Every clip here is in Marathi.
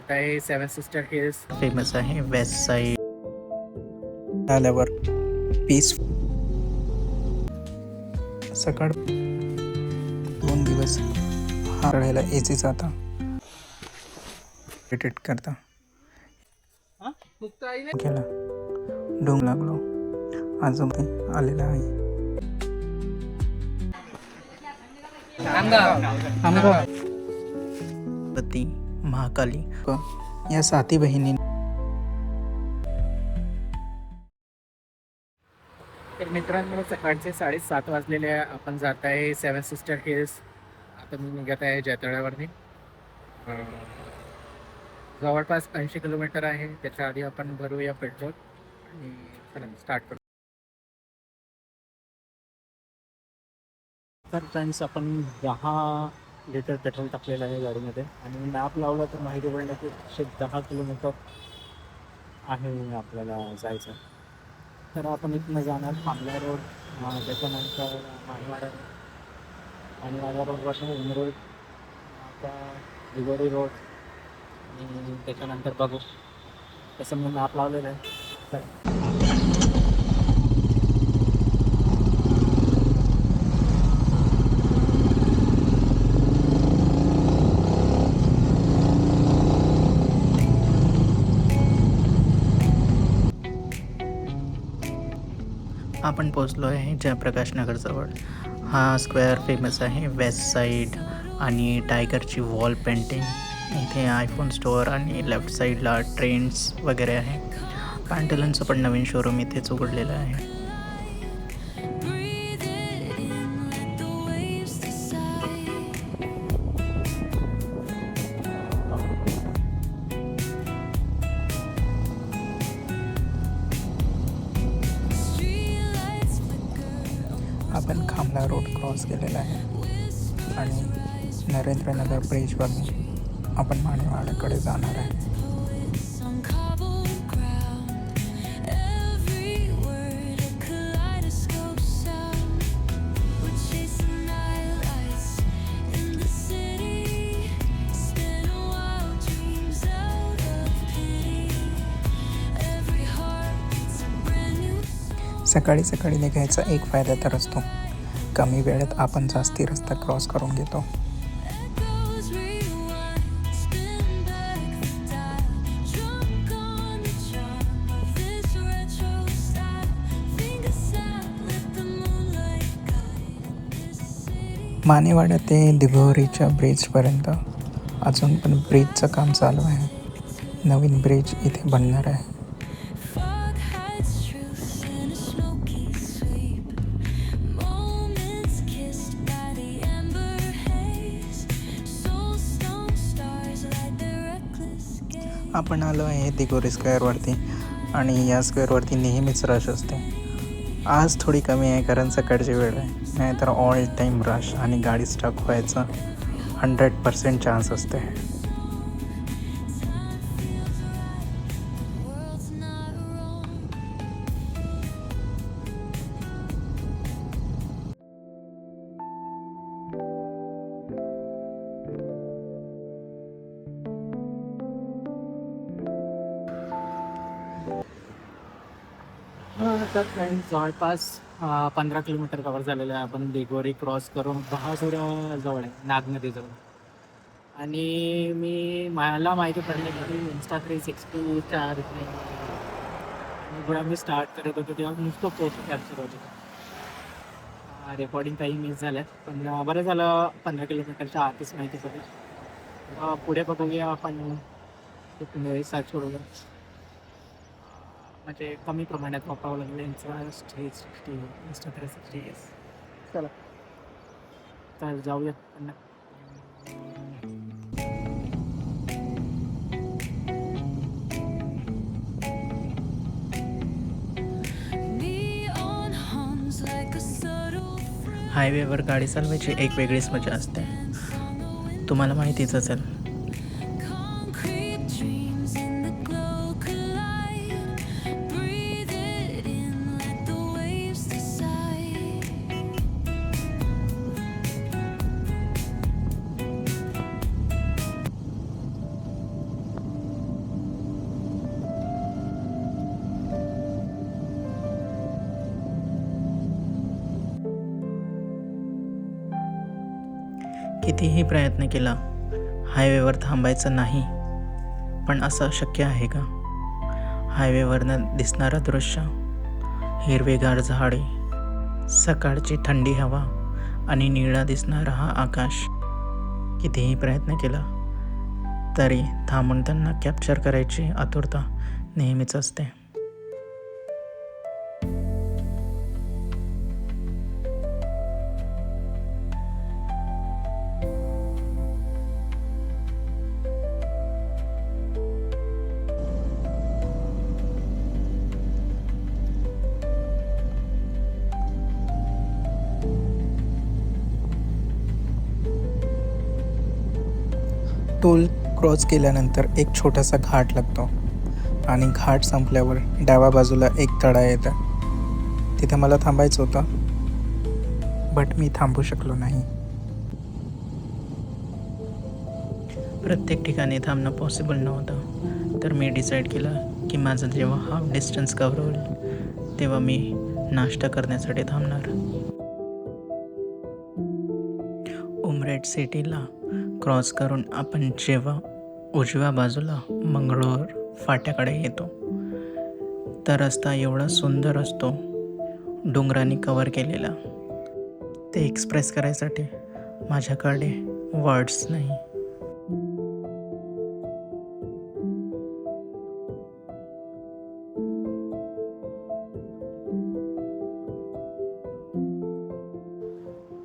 जात आहे सेवन सिस्टर हिल्स. फेमस आहे वेस्ट साईड. आल्यावर पीस सकाळ 2 दिवस हा रहायला एसी जाता रिटेट करता केला डोंग लागलो अजून आलेला आहे. पती महाकाली या 7 बहिणी. तर मित्रांनो सकाळचे 7:30 वाजलेले आहे. आपण जात आहे सेवन सिस्टर हिल्स. आता मी निघत आहे जैतळ्यावरती. जवळपास 80 किलोमीटर आहे. त्याच्या आधी आपण भरूया पेट्रोल आणि स्टार्ट करू. तर फ्रेंड्स आपण 10 लिटर पेट्रोल टाकलेलं आहे गाडीमध्ये आणि मॅप लावला तर माहिती पडलं की 10 किलोमीटर आहे आपल्याला जायचं. तर आपण इथनं जाणार खामला रोड, त्याच्यानंतर मानवाडा रोडपासून उन रोड, आता दिगोरी रोड आणि त्याच्यानंतर बघू तसं मी मॅप लावलेलं आहे. आपण पोचलो आहे जयप्रकाश नगरजवळ. हा स्क्वेअर फेमस आहे वेस्ट साईड आणि टायगरची वॉल पेंटिंग. इथे आयफोन स्टोअर आणि लेफ्ट साईडला ट्रेंड्स वगैरे आहे. पॅन्टलनचं पण नवीन शोरूम इथेच उघडलेलं आहे. आपण खामला रोड क्रॉस केलेला आहे आणि नरेंद्रनगर ब्रिजवरून आपण मानेवाड्याकडे जाणार आहे. सकाळी सकाळी निघायचा एक फायदा तर असतो, कमी वेळेत आपण जास्ती रस्ता क्रॉस करून घेतो. मानेवाडा ते दिघोरीच्या ब्रिजपर्यंत अजून पण ब्रिजचं काम चालू आहे. नवीन ब्रिज इथे बनणार आहे. आपण आलो आहे दिघोरी स्क्वेअरवरती आणि या स्क्वेअरवरती नेहमीच रश असते. आज थोडी कमी आहे कारण सकाळची वेळ आहे, नाहीतर ऑल टाईम रश आणि गाडी स्टक व्हायचा 100% चान्स असते. तर फ्रेंड्स जवळपास 15 किलोमीटर कवर झालेलं आहे. आपण दिघोरी क्रॉस करून बहासूर जवळ आहे, नागनदीजवळ. आणि मला माहिती पडलं की इंस्टा 360च्या आणि जेव्हा मी स्टार्ट करत होतो तेव्हा नुसतं फोटो कॅप्चर होत होतं. रेकॉर्डिंग काही मिस झाल्यात, पण बरं झालं 15 किलोमीटरच्या आतच माहिती पडेल. पुढे बघूया आपण सर्च करूया, म्हणजे कमी प्रमाणात वापरावं लागलं इंस्टा 360. चला तर जाऊया. हायवेवर गाडी चालवायची एक वेगळीच मजा असते, तुम्हाला माहितीच असेल. कितीही प्रयत्न केला हायवेवर थांबायचं नाही, पण असं शक्य आहे का? हायवेवरनं दिसणारं दृश्य, हिरवेगार झाडे, सकाळची थंडी हवा आणि निळा दिसणारा हा आकाश, कितीही प्रयत्न केला तरी थांबून त्यांना कॅप्चर करायची आतुरता नेहमीच असते. टोल क्रॉस केल्यानंतर एक छोटासा घाट लागतो आणि घाट संपल्यावर डाव्या बाजूला एक तळा येतं. तिथे मला थांबायचं होतं, बट मी थांबू शकलो नाही. प्रत्येक ठिकाणी थांबणं पॉसिबल नव्हतं, तर मी डिसाईड केलं की माझं जेव्हा हाफ डिस्टन्स कव्हर होईल तेव्हा मी नाश्ता करण्यासाठी थांबणार. उमरेड सिटीला क्रॉस करून आपण जेव्हा उजव्या बाजूला मंगळूर फाट्याकडे येतो तर रस्ता एवढा सुंदर असतो, डोंगरांनी कवर केलेला. ते एक्सप्रेस करायसाठी माझ्याकडे वर्ड्स नाही.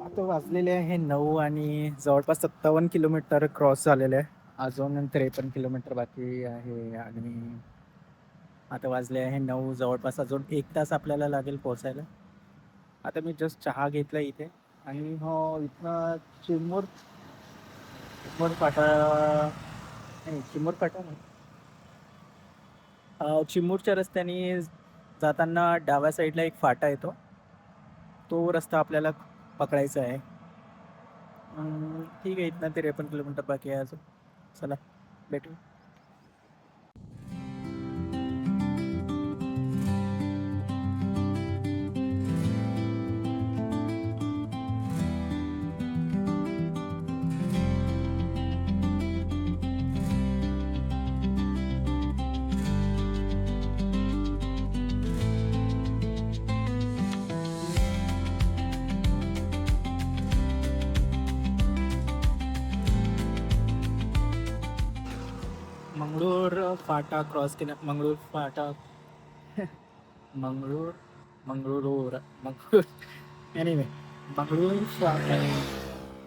आता वाजलेले आहे 9 आणि जवळपास 57 किलोमीटर क्रॉस झालेले आहे. अजून 53 किलोमीटर बाकी आहे आणि आता वाजले आहे 9. जवळपास अजून 1 तास आपल्याला लागेल पोहोचायला. आता मी जस्ट चहा घेतला इथे आणि हो इथनं चिमूर चिमूर फाटा नाही चिमूर फाटा नाही चिमूरच्या रस्त्याने जाताना डाव्या साईडला एक फाटा येतो, तो रस्ता आपल्याला पकडायचा आहे. ठीक आहे, इथनं 53 किलोमीटर बाकी आहे अजून. चला भेटू. मंगळूर फाटा क्रॉस केला. मंगळूर फाटा मंगळूर मंगळूर मंगळूर एनिवे मंगळूर फाटा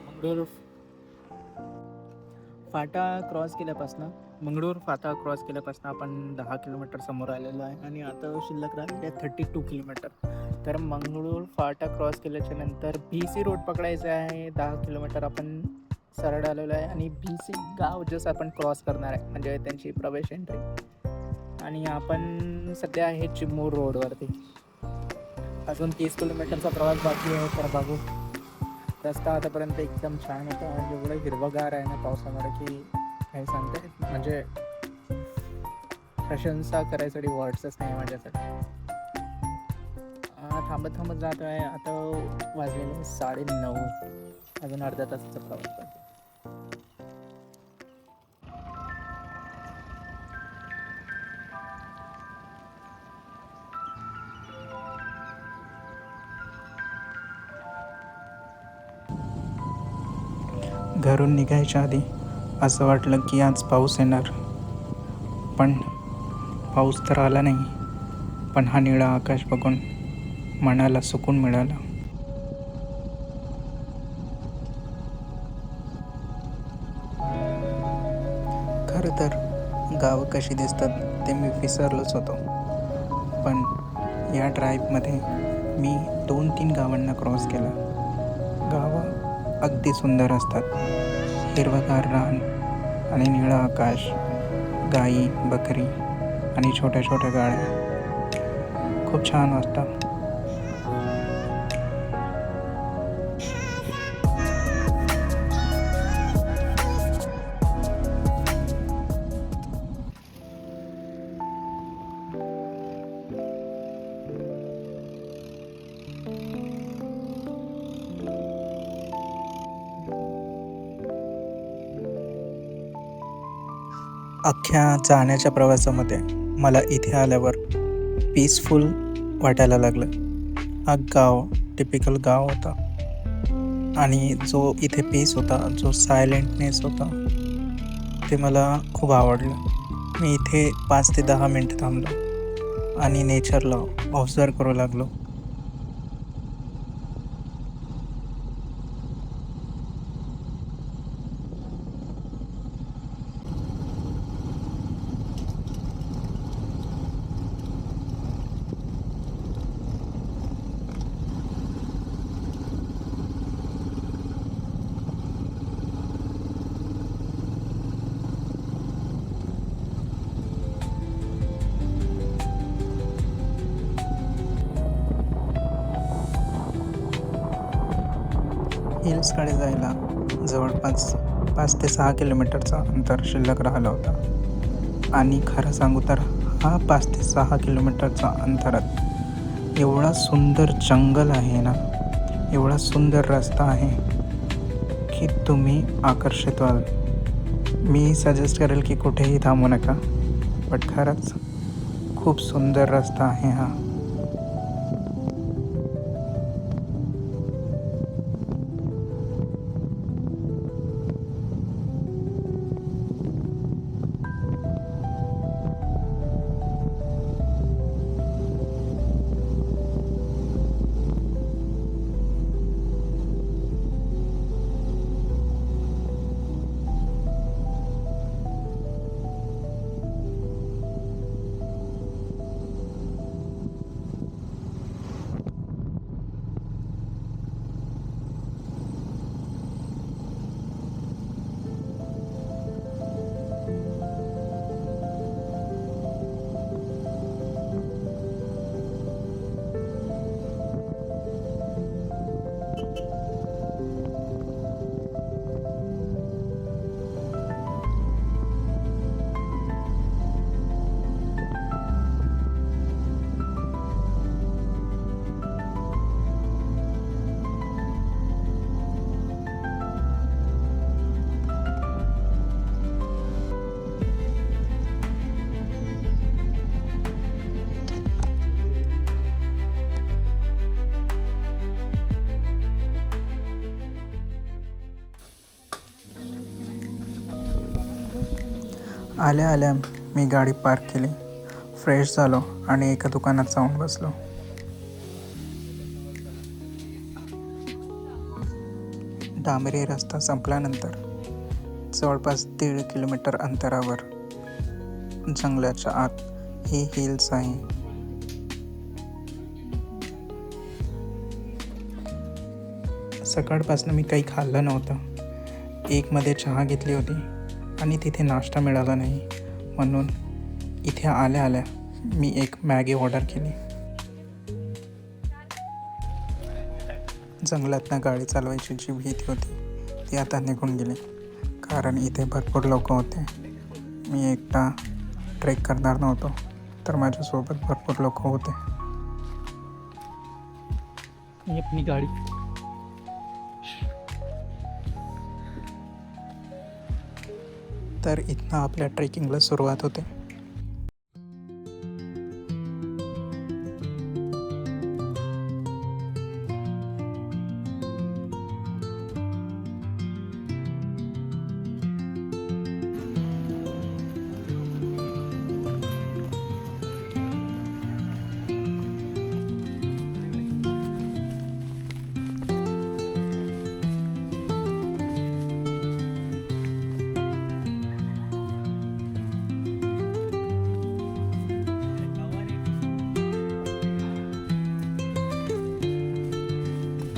मंगळूर फाटा क्रॉस केल्यापासून मंगळूर फाटा क्रॉस केल्यापासून आपण 10 किलोमीटर समोर आलेलो आहे आणि आता शिल्लक राहिले 32 किलोमीटर. तर मंगळूर फाटा क्रॉस केल्याच्या नंतर BC रोड पकडायचा आहे. 10 किलोमीटर आपण सरळ आलेलो आहे आणि BC गाव जसं आपण क्रॉस करणार आहे, म्हणजे त्यांची प्रवेश एंट्री. आणि आपण सध्या आहे चिमूर रोडवरती. अजून 30 किलोमीटरचा प्रवास बाकी आहे. तर बघू. रस्ता आतापर्यंत एकदम छान होता. एवढं हिरवंगार आहे ना पावसामुळे की काही सांगता येत नाही. म्हणजे प्रशंसा करायसाठी वर्ड्सच नाही माझ्यासाठी. थांबत थांबत जातो आहे. आता वाजलेले 9:30. अजून अर्ध्या तासाचा प्रवास आहे. घरून निघायच्या आधी असं वाटलं की आज पाऊस येणार, पण पाऊस तर आला नाही. पण हा निळा आकाश बघून मनाला सुकून मिळाला. खरं तर गावं कशी दिसतात ते मी विसरलोच होतो, पण या ड्राईव्हमध्ये मी 2-3 गावांना क्रॉस केला. गावं अगदी सुंदर असतात. हिरवगार रान आणि निळं आकाश, गाई, बकरी आणि छोट्या छोट्या गाड्या, खूप छान वाटतं. अख्ख्या जाण्याच्या प्रवासामध्ये मला इथे आल्यावर पीसफुल वाटायला लागलं. हा गाव टिपिकल गाव होता आणि जो इथे पीस होता, जो सायलेंटनेस होता, ते मला खूप आवडलं. मी इथे 5 ते 10 मिनटं थांबलो आणि नेचरला ऑब्झर्व करू लागलो. हिल्सकडे जायला जवळपास 5 ते 6 किलोमीटरचा अंतर शिल्लक राहिला होता आणि खरं सांगू तर हा 5 ते 6 किलोमीटरचा अंतरात एवढा सुंदर जंगल आहे ना, एवढा सुंदर रस्ता आहे की तुम्ही आकर्षित व्हाल. मी सजेस्ट करेल की कुठेही थांबू नका, बट खरंच खूप सुंदर रस्ता आहे हा. आल्या आल्या मी गाडी पार्क केली, फ्रेश झालो आणि एका दुकानात जाऊन बसलो. डांबरी रस्ता संपल्यानंतर जवळपास 1.5 किलोमीटर अंतरावर जंगलाच्या आत ही हिल्स आहे. सकाळपासून मी काही खाल्लं नव्हतं. मध्ये चहा घेतली होती आणि तिथे नाश्ता मिळाला नाही, म्हणून इथे आल्या आल्या मी एक मॅगी ऑर्डर केली. जंगलातनं गाडी चालवायची जी भीती होती ती आता निघून गेली, कारण इथे भरपूर लोक होते. मी एकटा ट्रेक करणार नव्हतो, तर माझ्यासोबत भरपूर लोक होते. मी अपनी गाडी तर इथनं आपल्या ट्रेकिंगला सुरुवात होते.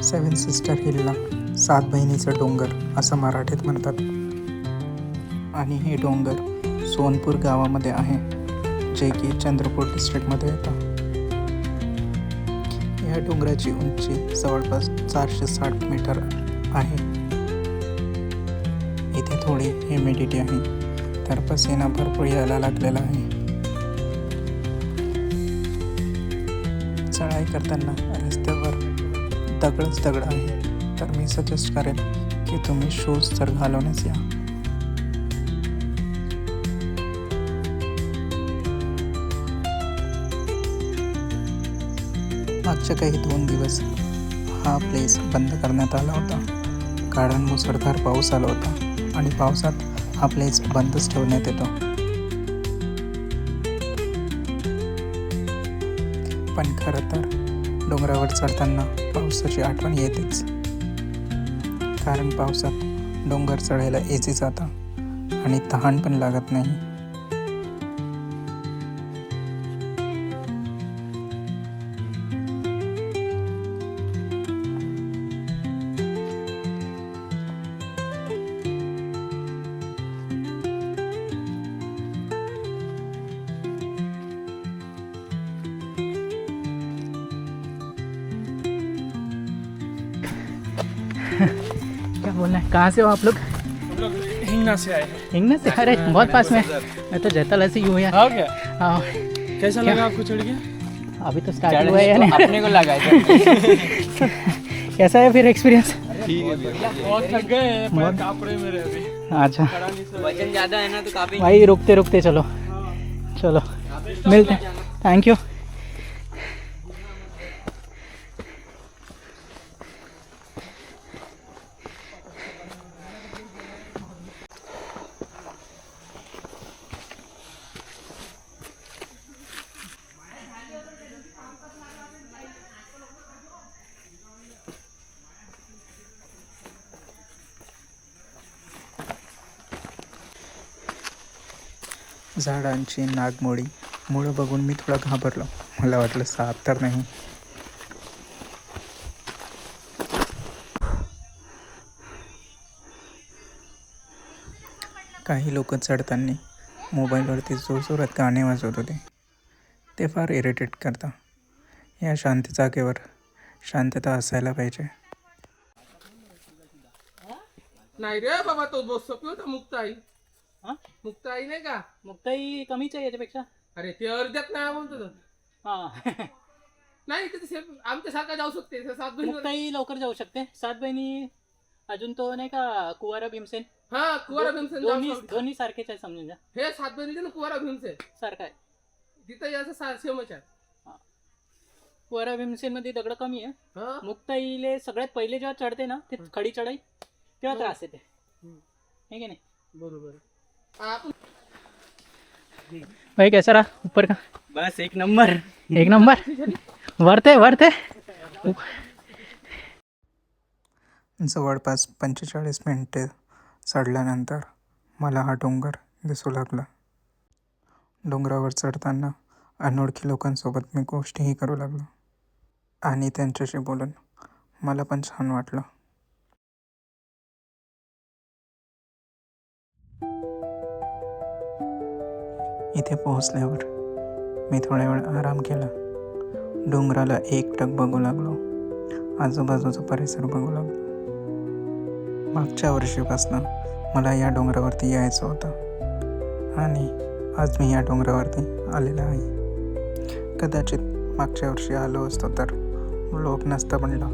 सेवन सिस्टर हिलला 7 बहिणीचं डोंगर असं मराठीत म्हणतात आणि हे डोंगर सोनपूर गावामध्ये आहे, जे की चंद्रपूर डिस्ट्रिक्टमध्ये येतं. या डोंगराची उंची जवळपास 460 मीटर आहे. इथे थोडी ह्युमिडिटी आहे, तर पसीना भरपूर यायला लागलेला आहे. चढाई करताना रस्त्यावर दगडच दगड आहे, तर मी सजेस्ट करेन की तुम्ही शूज तर घालूनच या. मागच्या काही 2 दिवस हा प्लेस बंद करण्यात आला होता, कारण मुसळधार पाऊस आला होता आणि पावसात हा प्लेस बंदच ठेवण्यात येतो. पण खरं तर डोंगरावर चढताना पावसाची आठवण येतेच, कारण पावसात डोंगर चढायला इझी जातं आणि तहान पण लागत नाही. क्या बोलना है, कहाँ से हो आप लोग? हिंगना से आए। हिंगना से? अरे बहुत पास में। मैं तो जैतल ऐसे ही हूँ यार। हाँ क्या? हाँ, कैसा लगा आपको चढ़ के? अभी तो स्टार्ट हुआ है यार। अपने को लगा कैसा है फिर एक्सपीरियंस? ठीक है, बहुत थक गए हैं, पैर कांप रहे मेरे अभी। अच्छा खड़ा नहीं सर। वजन ज्यादा है ना तो काफी भाई, रुकते रुकते चलो चलो, मिलते हैं। Thank you. झाडांची नागमोडी मुळं बघून मी थोडा घाबरलो. मला वाटलं साप तर नाही. काही लोक चढताना मोबाईलवरती जोरजोरात गाणे वाजवत होते. ते फार इरिटेट करतं. या शांत जागेवर शांतता असायला पाहिजे. नाही रे बाबा, तो बस सपलो होता मुक्ताई. हा? मुक्ताई नाही का? मुक्ताई कमीच आहे याच्यापेक्षा. अरे ते अर्ध्यात नाही म्हणतो तो. हां, नाही ते आमच्या सारखा जाऊ शकते 7 बहिणी. मुक्ताई लवकर जाऊ शकते. 7 बहिणी अजून तो नाही का कुवारा भीमसेन. हा, कुवारा भीमसेन जाऊ शकते. दोन्ही सारखेच आहे समजून जा. हे 7 बहिणीचे ना कुवारा भीमसेन सारखा आहे. तिथं याचं सेमच आहे. कुवारा भीमसेन मध्ये दगड कमी आहे. हा, मुक्ताईले सगळ्यात पहिले जेव्हा चढते ना, ते खडी चढाई तेव्हा त्रास येते. है की नाही? बरोबर. आपण भाई कैसा रहा ऊपर का? बस एक नंबर. एक नंबर. वर्थ है. जवळपास 45 मिनिटे चढल्यानंतर मला हा डोंगर दिसू लागला. डोंगरावर चढताना अनोळखी लोकांसोबत मी गोष्टीही करू लागलो आणि त्यांच्याशी बोलून मला पण छान वाटलं. इथे पोहोचल्यावर मी थोड्या वेळ आराम केला. डोंगराला एकटक बघू लागलो. आजूबाजूचा परिसर बघू लागलो. मागच्या वर्षीपासून मला या डोंगरावरती यायचं होतं आणि आज मी या डोंगरावरती आलेला आहे. कदाचित मागच्या वर्षी आलो असतो तर व्लॉग नसता बनला,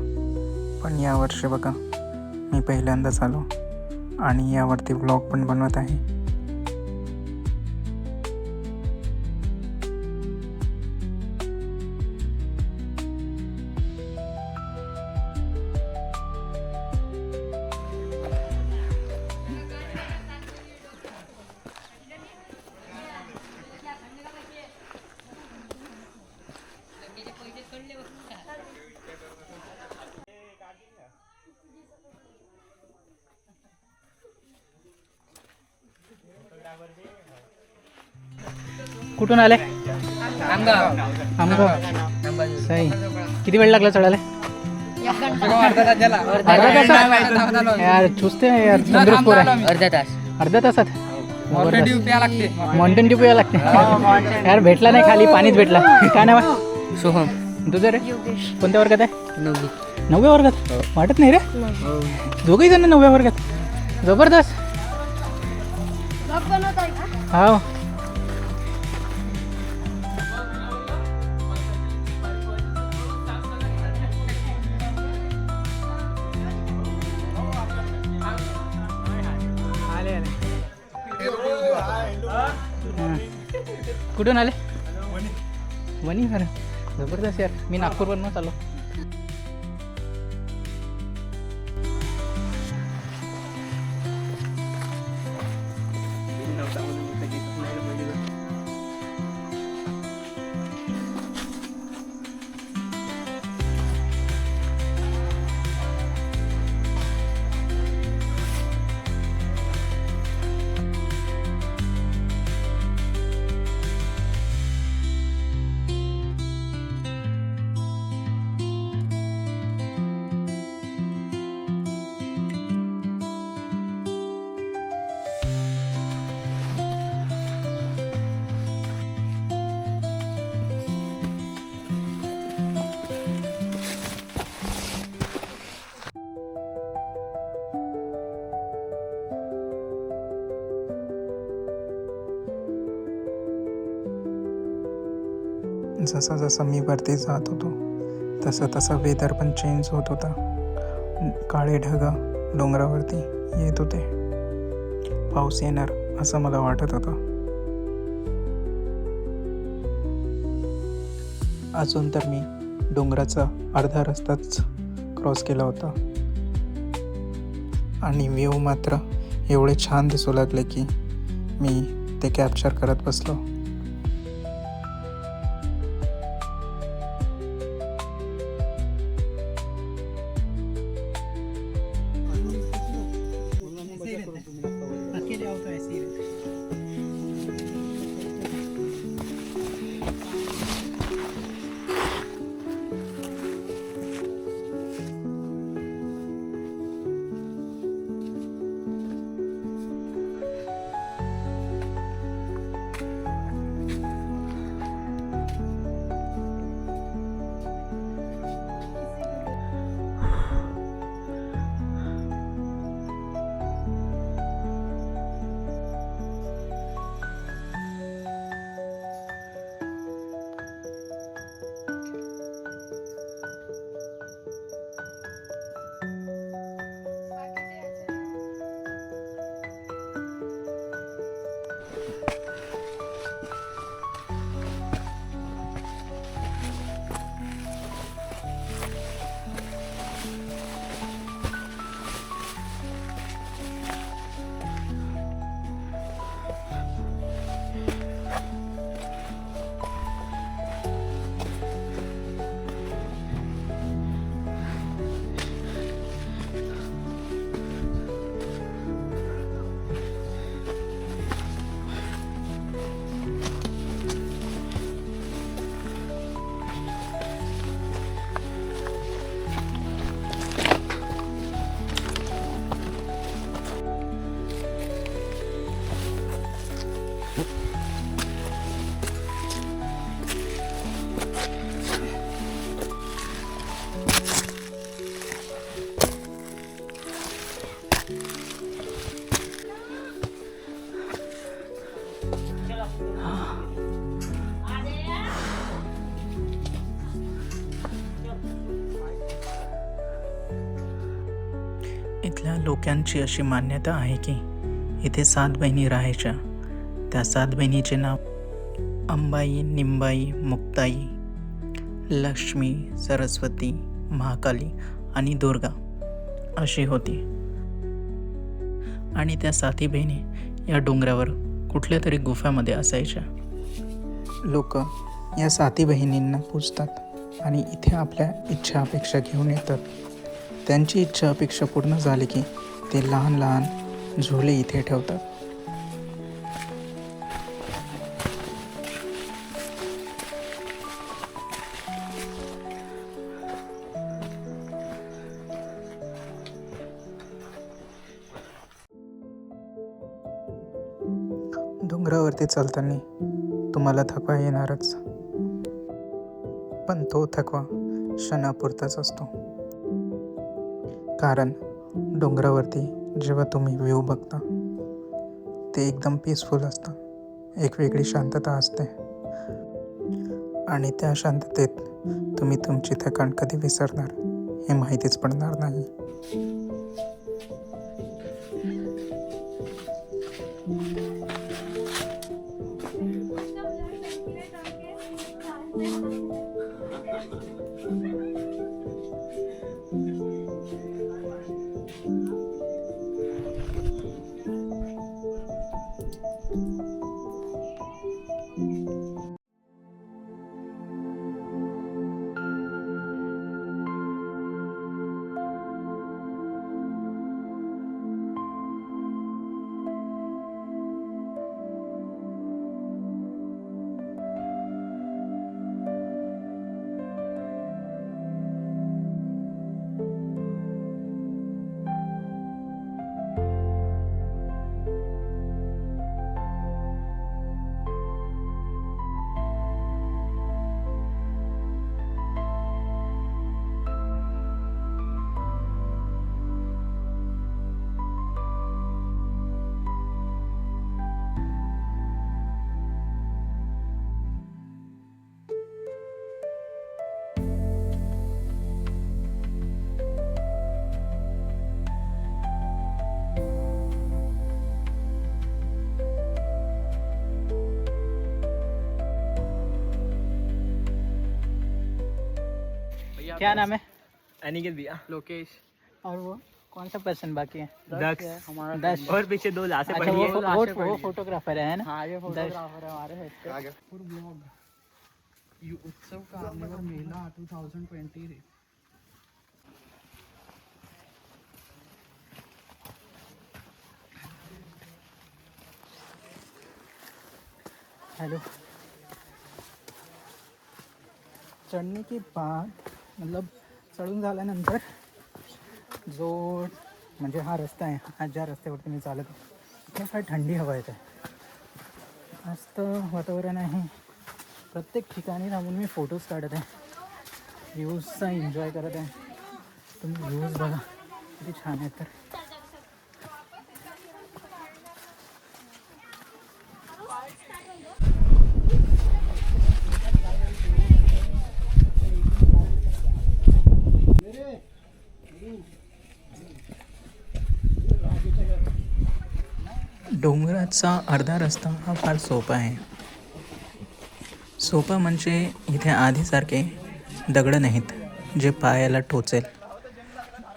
पण यावर्षी बघा मी पहिल्यांदाच आलो आणि यावरती व्लॉग पण बनवत आहे. कुठून आले? आमगाव. सही. किती वेळ लागला चढायला? अर्धा तासात? यार चुसते यार, तंदुरुस्त पोर आहे. अर्ध्या तासात माउंटेन ड्यू प्यायला लागते. यार भेटला नाही, खाली पाणीच भेटला. काय नाव आहे? सोहम. तुझं रे? कोणत्या वर्गात आहे? 9व्या वर्गात. वाटत नाही रे, दोघही जण 9व्या वर्गात. जबरदस्त. हो. कुठून आले? वणी. खरं जबरदस्त यार. मी नागपूरवरून चाललो. जसं जसं मी वरती जात होतो तसं तसं वेदर पण चेंज होत होता. काळे ढग डोंगरावरती येत होते. पाऊस येणार असं मला वाटत होतं. अजून तर मी डोंगराचा अर्धा रस्ताच क्रॉस केला होता आणि व्ह्यू मात्र एवढे छान दिसू लागले की मी ते कॅप्चर करत बसलो. इथल्या लोकांची अशी मान्यता आहे की इथे 7 बहिणी राहायच्या. त्या 7 बहिणीचे नाव अंबाई, निंबाई, मुक्ताई, लक्ष्मी, सरस्वती, महाकाली आणि दुर्गा अशी होती. आणि त्या 7 बहिणी या डोंगरावर कुठल्या तरी गुफामध्ये असायच्या. लोक या 7 बहिणींना पूजतात आणि इथे आपल्या इच्छा अपेक्षा घेऊन येतात. त्यांची इच्छा अपेक्षा पूर्ण झाली की ते लहान लहान झुले इथे ठेवतात. डोंगरावरती चालताना तुम्हाला थकवा येणारच, पण तो थकवा क्षणापुरताच असतो. कारण डोंगरावरती जेव्हा तुम्ही व्ह्यू बघता ते एकदम पीसफुल असतं. एक वेगळी शांतता असते आणि त्या शांततेत तुम्ही तुमची थकान कधी विसरणार हे माहितीच पडणार नाही. क्या नाम है? अनिकेत भैया। लोकेश। और वो कौन सा पर्सन बाकी है? दक्ष हमारा 10 और पीछे 2 लाशें अच्छा पड़ी है। वो फोटोग्राफर है ना? हाँ ये फोटोग्राफर है हमारे। उत्सव कार्निवल मेला 2020 रे. हेलो। चढणे के बाद मतलब चढून झाल्यानंतर जो म्हणजे हा रस्ता आहे, हा ज्या रस्त्यावरती मी चालत आहे इथे फार थंडी हवा येते. मस्त वातावरण आहे. प्रत्येक ठिकाणी थांबून मी फोटोज काढत आहे, व्ह्यूजचा एन्जॉय करत आहे. तुम्ही व्ह्यूज बघा किती छान आहेत. तर डोंगराचा अर्धा रस्ता हा फार सोपा आहे. सोपा म्हणजे इथे आधीसारखे दगड नाहीत जे पायाला टोचेल.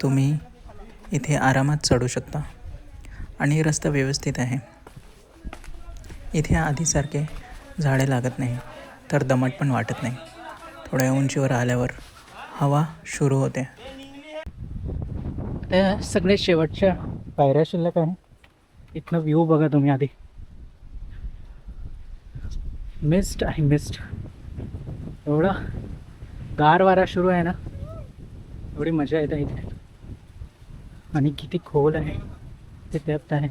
तुम्ही इथे आरामात चढू शकता आणि रस्ता व्यवस्थित आहे. इथे आधीसारखे झाडे लागत नाही, तर दमट पण वाटत नाही. थोड्या उंचीवर आल्यावर हवा सुरू होते. त्या सगळ्यात शेवटच्या पायऱ्या शिल्लक आहे. इथनं व्ह्यू बघा तुम्ही आधी. मिस्ट आहे, मिस्ट. एवढा गार वारा सुरू आहे ना, एवढी मजा येते इथे. आणि किती खोल आहे ते डेप्थ आहे,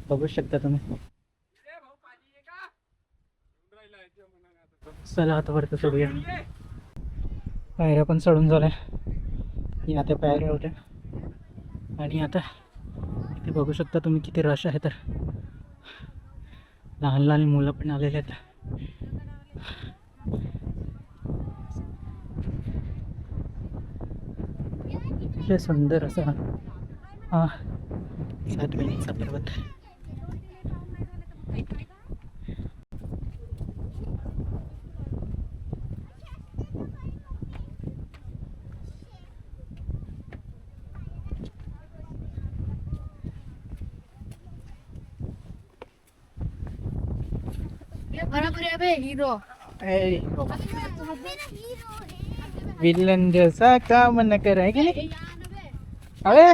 बघू शकता तुम्ही. चला आता वरती चढूया. पायऱ्या पण चढून झाल्या. या त्या पायऱ्या होत्या आणि आता इथे बघू शकता तुम्ही किती रश आहे. तर लहान लहान मुलं पण आलेले आहेत. अतिशय सुंदर असा हा 7 वेळीचा पर्वत. हीरो विलन जैसा काम न कराय की नाही. अरे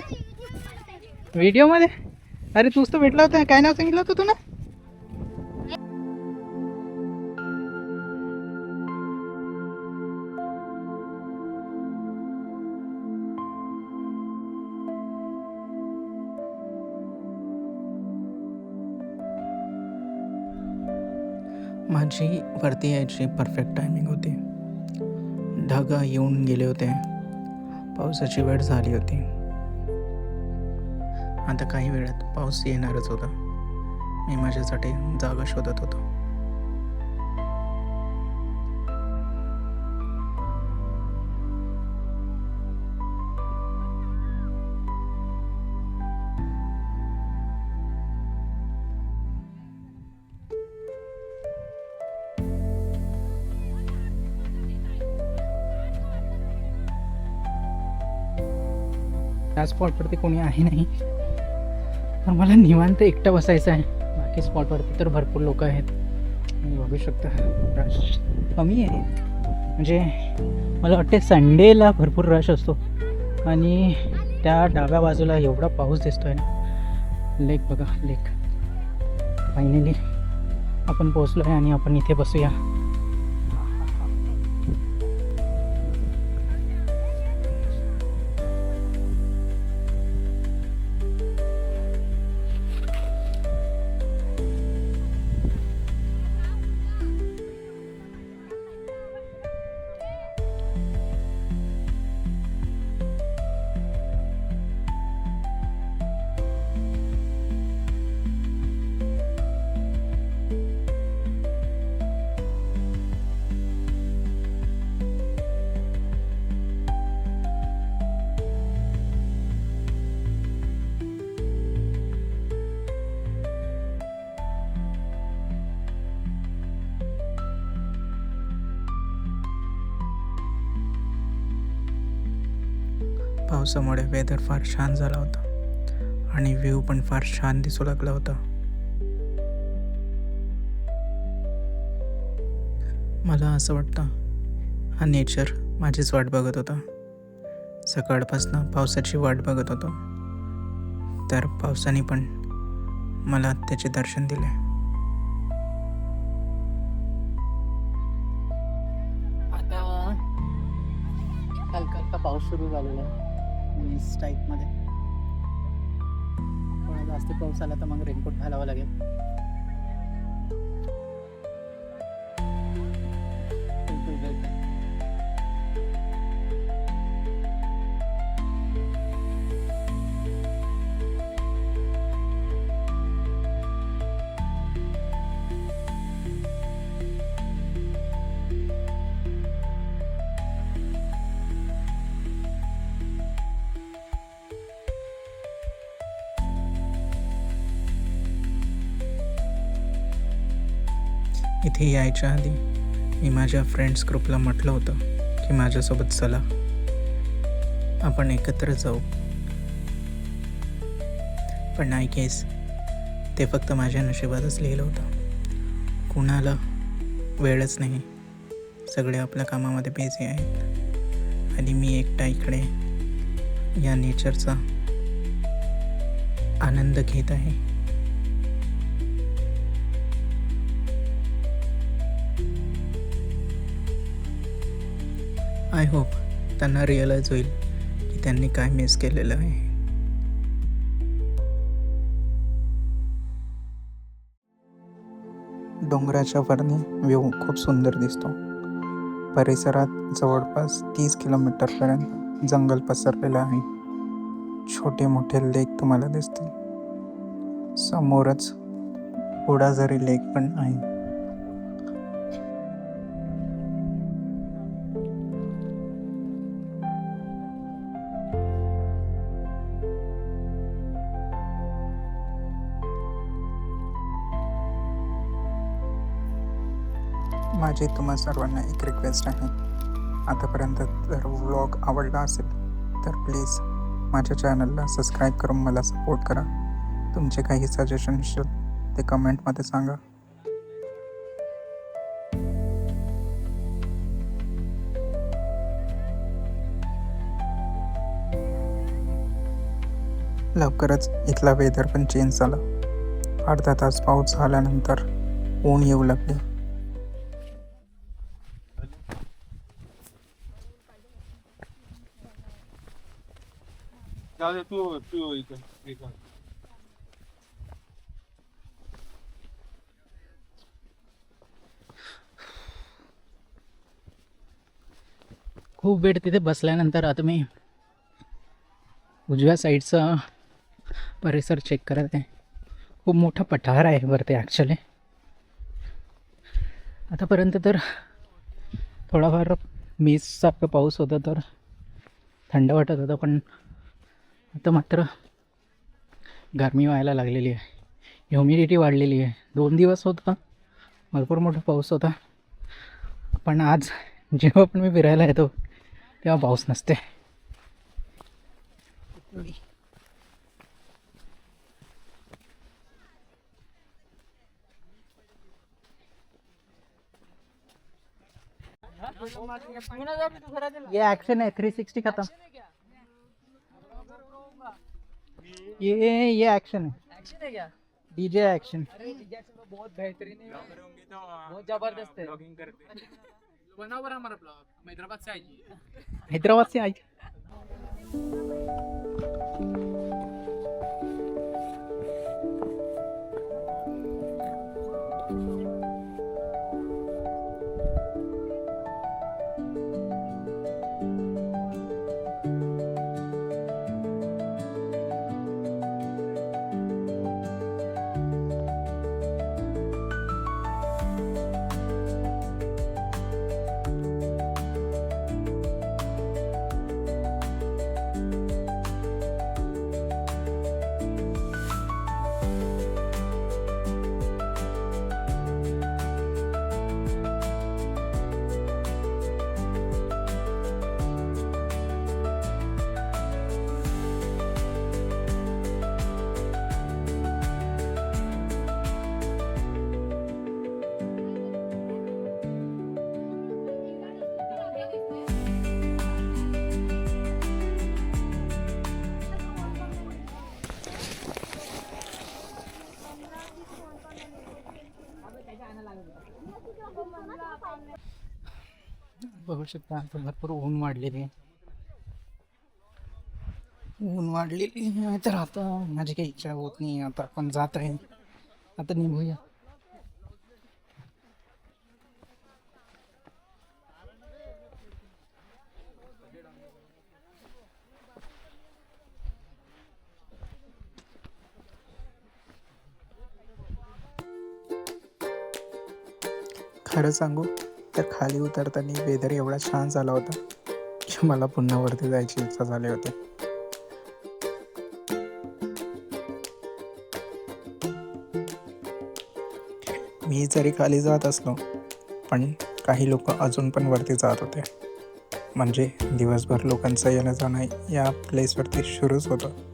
व्हिडिओ मध्ये अरे तूच तर भेटला होता. काय नाव सांगितलं होतं तू ना? माझी वरती यायची परफेक्ट टायमिंग होती. ढग येऊन गेले होते, पावसाची वेळ झाली होती. आता काही वेळात पाऊस येणारच होता. मी माझ्यासाठी जागा शोधत होतो. त्या स्पॉटवरती कोणी आहे नाही, तर मला निवांत एकटं बसायचं आहे. बाकी स्पॉटवरती तर भरपूर लोक आहेत. तुम्ही बघू शकता रश कमी आहे. म्हणजे मला वाटते संडेला भरपूर रश असतो. आणि त्या डाव्या बाजूला एवढा पाऊस दिसतोय ना. लेक बघा, लेक. फायनली आपण पोचलो आहे आणि आपण इथे बसूया. पावसामुळे वेदर फार छान झाला होता आणि व्ह्यू पण फार छान दिसू लागला होता. मला असं वाटतं हा नेचर माझीच वाट बघत होता. सकाळपासून पावसाची वाट बघत होतो, तर पावसाने पण मला त्याचे दर्शन दिले. आता हलका हलका पाऊस सुरू झालेला आहे वीस टाईपमध्ये. थोडा जास्त पाऊस आला तर मग रेनकोट घालावं लागेल. इथे यायच्या आधी मी माझ्या फ्रेंड्स ग्रुपला म्हटलं होतं की माझ्यासोबत चला, आपण एकत्र जाऊ. पण आय गेस ते फक्त माझ्या नशिबातच लिहिलं होतं. कुणाला वेळच नाही, सगळे आपल्या कामामध्ये बिझी आहेत आणि मी एकटा इकडे या नेचरचा आनंद घेत आहे. आय होप त्यांना रिअलाइज होईल की त्यांनी काय मिस केलेलं आहे. डोंगराच्या वरनी व्ह्यू खूप सुंदर दिसतो. परिसरात जवळपास 30 किलोमीटरपर्यंत जंगल पसरलेलं आहे. छोटे मोठे लेक तुम्हाला दिसतील. समोरच ओडाझरी लेक पण आहे. माझी तुम्हा सर्वांना एक रिक्वेस्ट आहे. आतापर्यंत जर व्लॉग आवडला असेल तर प्लीज माझ्या चॅनलला सबस्क्राईब करून मला सपोर्ट करा. तुमचे काही सजेशन असेल ते कमेंटमध्ये सांगा. लवकरच इथला वेदर पण चेंज झाला. अर्धा तास पाऊस झाल्यानंतर ऊन येऊ लागले. जाऊ दे, तू इथं. खूप वेळ तिथे बसल्यानंतर आता मी उजव्या साईडचा परिसर चेक करत आहे. खूप मोठा पठार आहे वरती ॲक्च्युली. आतापर्यंत तर थोडाफार मीसारखं पाऊस होता तर थंड वाटत होतं, पण आता मात्र गरमी व्हायला लागलेली आहे. ह्युमिडिटी वाढलेली आहे. 2 दिवस होता भरपूर मोठा पाऊस होता, पण आज जेव्हा पण मी फिरायला येतो तेव्हा पाऊस नसते. ये एक्शन है 360 खत्म. ये एक्शन है. एक्शन है क्या? DJ action. अरे बहुत बेहतरीन है, बहुत जबरदस्त है. बनाओ बड़ा हमारा ब्लॉग. हैदराबाद से आइए. हैदराबाद से आई. बघू शकता आता भरपूर ऊन वाढलेली आहे. ऊन वाढलेली आहे तर आता माझी काही इच्छा होत नाही. आता आपण जात आहे, आता निघूया. खरं सांगू तर खाली उतरताना वेदर एवढा छान झाला होता की मला पुन्हा वरती जायची इच्छा झाली होती. मी जरी खाली जात असलो पण काही लोक अजून पण वरती जात होते. म्हणजे दिवसभर लोकांचं येणं जाणं या प्लेसवरती सुरूच होतं.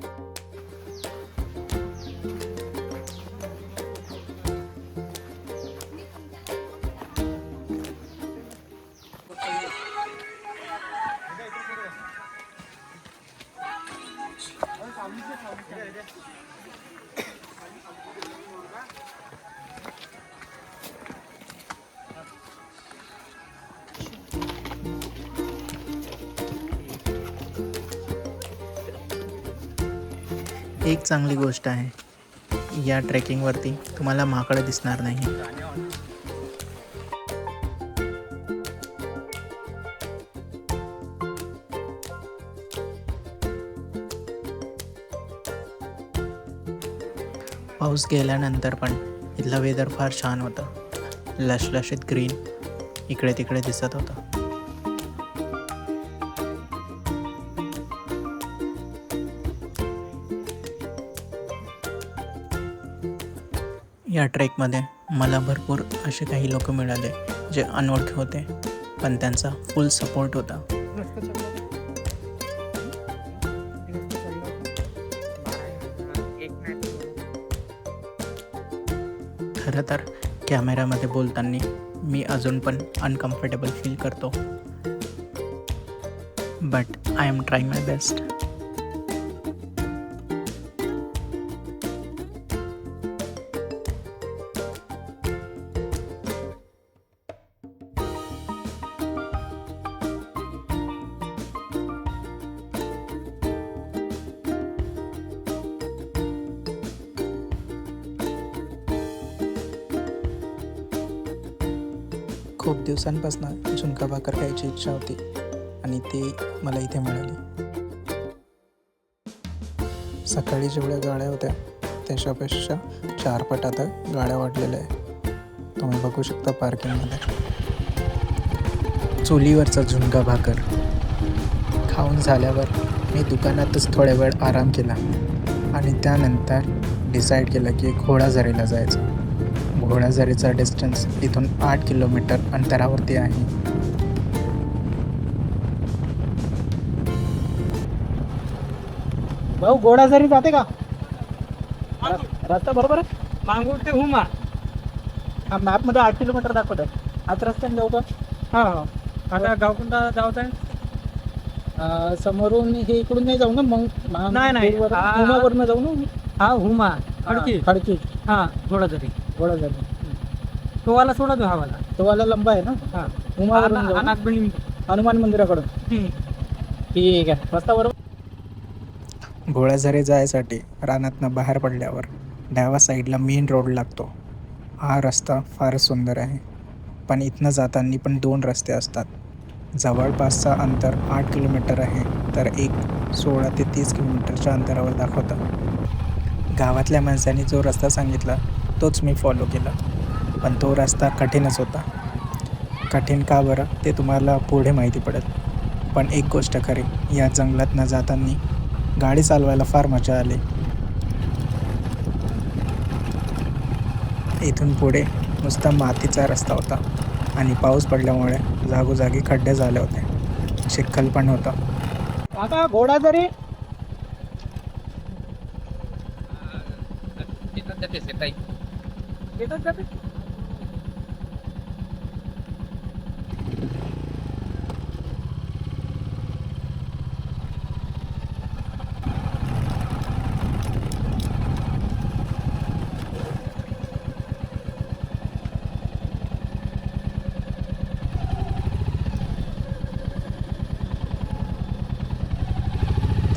एक चांगली गोष्ट आहे, या ट्रेकिंगवरती तुम्हाला माकडं दिसणार नाही. पाऊस गेल्यानंतर पण इथलं वेदर फार छान होतं. लशलशीत ग्रीन इकडे तिकडे दिसत होतं. या ट्रेकमध्ये मला भरपूर असे काही लोक मिळाले जे अनोळखी होते, पण त्यांचा फुल सपोर्ट होता. खरं तर कॅमेऱ्यामध्ये बोलताना मी अजून पण अनकम्फर्टेबल फील करतो, but I am trying my best. खूप दिवसांपासून झुणका भाकर खायची इच्छा होती आणि ती मला इथे मिळाली. सकाळी जेवढ्या गाड्या होत्या त्याच्यापेक्षा 4 पट आता गाड्या वाढलेल्या आहे. तुम्ही बघू शकता पार्किंगमध्ये. चुलीवरचा झुणका भाकर खाऊन झाल्यावर मी दुकानातच थोड्या वेळ आराम केला आणि त्यानंतर डिसाईड केलं की घोडाझरीला जायचं. घोडाझरीचा डिस्टन्स इथून 8 किलोमीटर अंतरावरती आहे. भाऊ घोडाझरी जाते का? रस्ता बरोबर आहे? मांगूर ते हुमा. हा मॅपमध्ये 8 किलोमीटर दाखवत आहे. आज रस्त्याने जाऊ का? हां आता गाव कोणता जावत आहे? समोरून हे इकडून नाही जाऊ ना मग नाही. हुमावरनं जाऊ ना. हा हुमा खडकी. खडकी हा थोडा तरी गोडा जातो तो वाला सोडा तो हा वाला. तो वाला लंबा आहे ना. हा हुमावरून जाऊ ना? अनाथ बिल्डिंग. हनुमान मंदिराकडून. ठीक आहे रस्ता बरोबर. घोडाझरी जायसाठी रानातनं बाहेर पडल्यावर डाव्या साईडला मेन रोड लागतो. हा रस्ता फारच सुंदर आहे, पण इथनं जाताना पण 2 रस्ते असतात. जवळपासचा अंतर 8 किलोमीटर आहे, तर एक 16 ते 30 किलोमीटरच्या अंतरावर दाखवतं. गावातल्या माणसांनी जो रस्ता सांगितला तोच मी फॉलो केला, पण तो रस्ता कठीणच होता. कठीण का बरं ते तुम्हाला पुढे माहिती पडेल. पण एक गोष्ट खरी, या जंगलात न जाताना गाडी चालवायला फार मजा आली. इथून पुढे नुसता मातीचा रस्ता होता आणि पाऊस पडल्यामुळे जागोजागी खड्डे झाले होते. चिखल पण होता. आता घोडाझरी येतात जाते.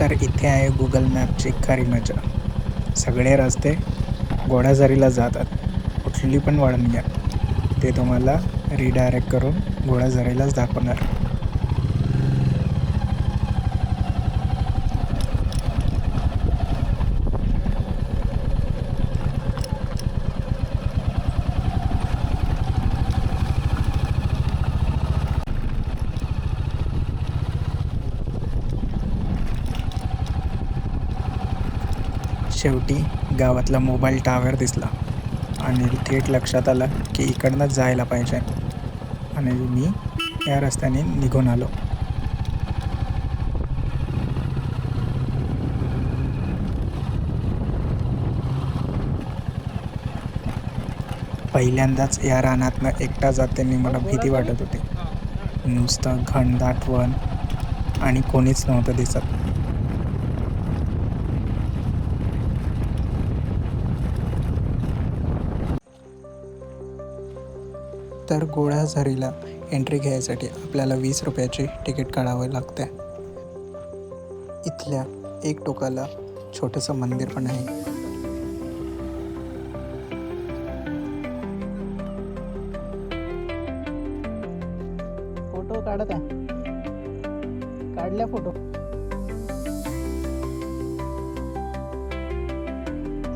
तर इथे आहे गुगल मॅपची खरी मजा. सगळे रस्ते घोडाझरीला जातात. कुठली पण वळण घ्या, ते तुम्हाला रिडायरेक्ट करून घोडाझरीलाच दाखवणार. शेवटी गावातला मोबाईल टावर दिसला आणि थेट लक्षात आलं की इकडनंच जायला पाहिजे आणि मी या रस्त्याने निघून आलो. पहिल्यांदाच या रानातनं एकटा जाताना मला भीती वाटत होती. नुसतं घनदाट वन आणि कोणीच नव्हतं दिसत. तर घोडाझरीला एंट्री घ्यायसाठी आपल्याला 20 रुपयाची तिकीट काढावे लागते. इथल्या एक टोकाला छोटंसं मंदिर पण आहे. फोटो काढत आहे. काढल्या फोटो.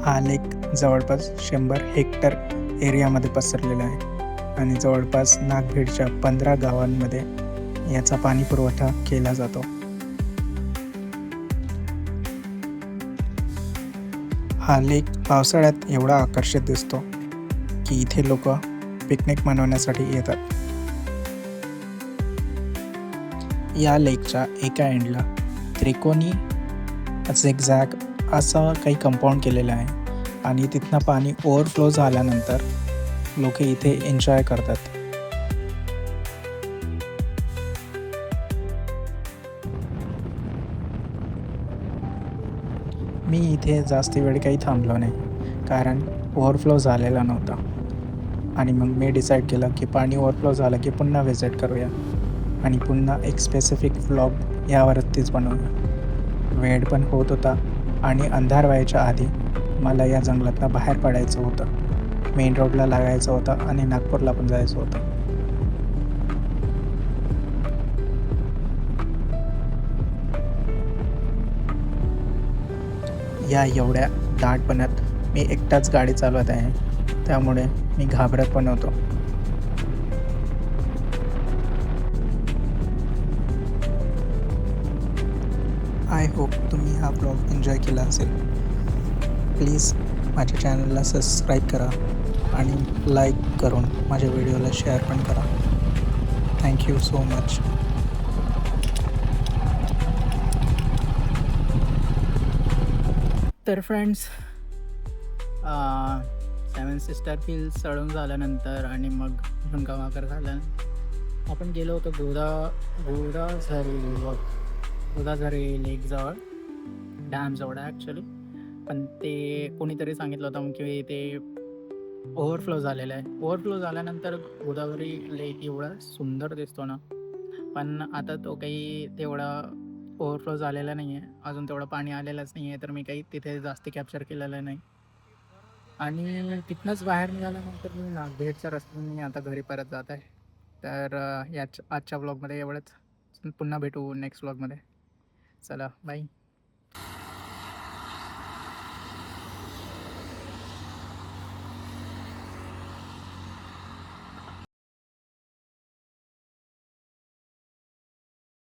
हा लेक जवळपास 100 हेक्टर एरियामध्ये पसरलेला आहे आणि जवळपास नागभीडच्या 15 गावांमध्ये याचा पाणी पुरवठा केला जातो. हा लेक पावसाळ्यात एवढा आकर्षित दिसतो की इथे लोक पिकनिक मनवण्यासाठी येतात. या लेकच्या एका एंडला त्रिकोणी झिगझॅग असं काही कंपाऊंड केलेलं आहे आणि तिथनं पाणी ओव्हरफ्लो झाल्यानंतर लोक इथे एन्जॉय करतात. मी इथे जास्त वेळ काही थांबलो नाही, कारण ओव्हरफ्लो झालेला नव्हता आणि मग मी डिसाईड केलं की पाणी ओव्हरफ्लो झालं की पुन्हा व्हिजिट करूया आणि पुन्हा एक स्पेसिफिक व्लॉग यावरतीच बनवूया. वेळ पण होत होता आणि अंधार व्हायच्या आधी मला या जंगलातनं बाहेर पडायचं होतं. मेन रोडला लागायचं होतं आणि नागपूरला पण जायचं होतं. या एवढ्या दाटपणात मी एकटाच गाडी चालवत आहे, त्यामुळे मी घाबरत पण होतो. आय होप तुम्ही हा ब्लॉग एन्जॉय केला असेल. प्लीज माझ्या चॅनलला सबस्क्राईब करा आणि लाईक करून माझ्या व्हिडिओला शेअर पण करा. Thank you so much. तर फ्रेंड्स, 7 सिस्टर हिल्स चढून झाल्यानंतर आणि मग गंगावाकर झालं आपण गेलो होतो गोदाझरी लेकजवळ, डॅमजवळ ॲक्च्युली. पण ते कोणीतरी सांगितलं होतं की ते ओव्हरफ्लो झालेलं आहे. ओव्हरफ्लो झाल्यानंतर गोदावरी लेक एवढा सुंदर दिसतो ना, पण आता तो काही तेवढा ओव्हरफ्लो झालेला नाही आहे. अजून तेवढं पाणी आलेलंच नाही आहे, तर मी काही तिथे जास्ती कॅप्चर केलेलं नाही. आणि तिथनंच बाहेर निघाल्यानंतर मी नागभेडच्या रस्त्याने आता घरी परत जात आहे. तर आजच्या ब्लॉगमध्ये एवढंच. पुन्हा भेटू नेक्स्ट ब्लॉगमध्ये. चला बाय.